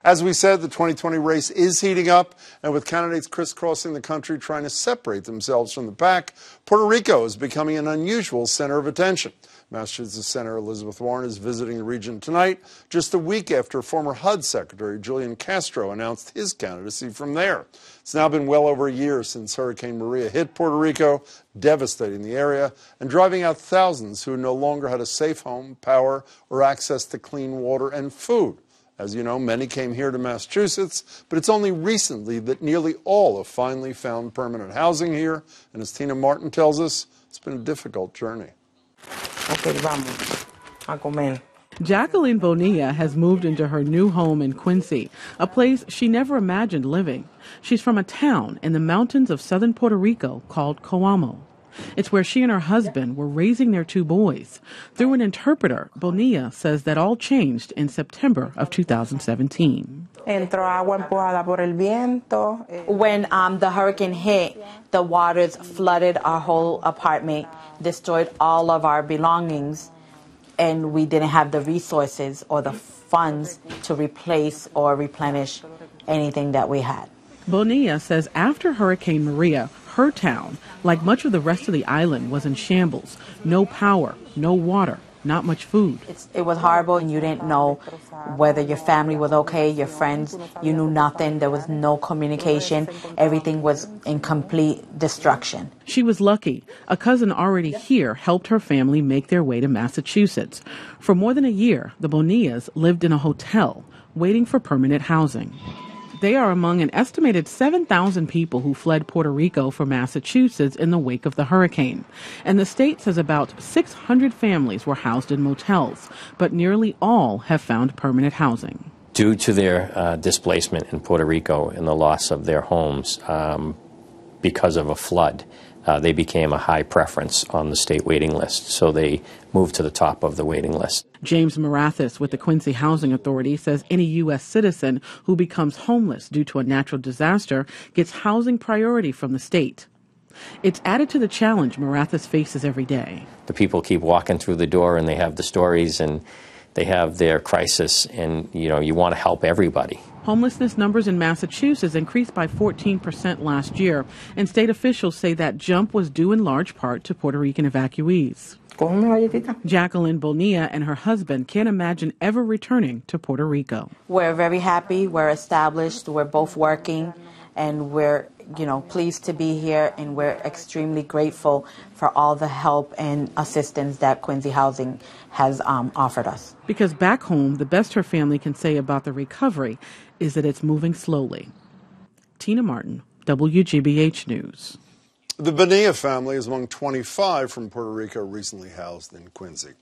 As we said, the 2020 race is heating up, and with candidates crisscrossing the country trying to separate themselves from the pack, Puerto Rico is becoming an unusual center of attention. Massachusetts Senator Elizabeth Warren is visiting the region tonight, just a week after former HUD Secretary Julian Castro announced his candidacy from there. It's now been well over a year since Hurricane Maria hit Puerto Rico, devastating the area and driving out thousands who no longer had a safe home, power, or access to clean water and food. As you know, many came here to Massachusetts, but it's only recently that nearly all have finally found permanent housing here. And as Tina Martin tells us, it's been a difficult journey. Jacqueline Bonilla has moved into her new home in Quincy, a place she never imagined living. She's from a town in the mountains of southern Puerto Rico called Coamo. It's where she and her husband were raising their two boys. Through an interpreter, Bonilla says that all changed in September of 2017. When the hurricane hit, the waters flooded our whole apartment, destroyed all of our belongings, and we didn't have the resources or the funds to replace or replenish anything that we had. Bonilla says after Hurricane Maria, her town, like much of the rest of the island, was in shambles. No power, no water, not much food. It was horrible, and you didn't know whether your family was okay, your friends. You knew nothing. There was no communication. Everything was in complete destruction. She was lucky. A cousin already here helped her family make their way to Massachusetts. For more than a year, the Bonillas lived in a hotel, waiting for permanent housing. They are among an estimated 7,000 people who fled Puerto Rico for Massachusetts in the wake of the hurricane. And the state says about 600 families were housed in motels, but nearly all have found permanent housing. Due to their displacement in Puerto Rico and the loss of their homes because of a flood, they became a high preference on the state waiting list, so they moved to the top of the waiting list. James Marathis with the Quincy Housing Authority says any U.S. citizen who becomes homeless due to a natural disaster gets housing priority from the state. It's added to the challenge Marathis faces every day. The people keep walking through the door and they have the stories and they have their crisis, and you want to help everybody. Homelessness numbers in Massachusetts increased by 14% last year, and state officials say that jump was due in large part to Puerto Rican evacuees. Jacqueline Bonilla and her husband can't imagine ever returning to Puerto Rico. We're very happy, we're established, we're both working, and we're pleased to be here, and we're extremely grateful for all the help and assistance that Quincy Housing has offered us. Because back home, the best her family can say about the recovery is that it's moving slowly. Tina Martin, WGBH News. The Bonilla family is among 25 from Puerto Rico recently housed in Quincy.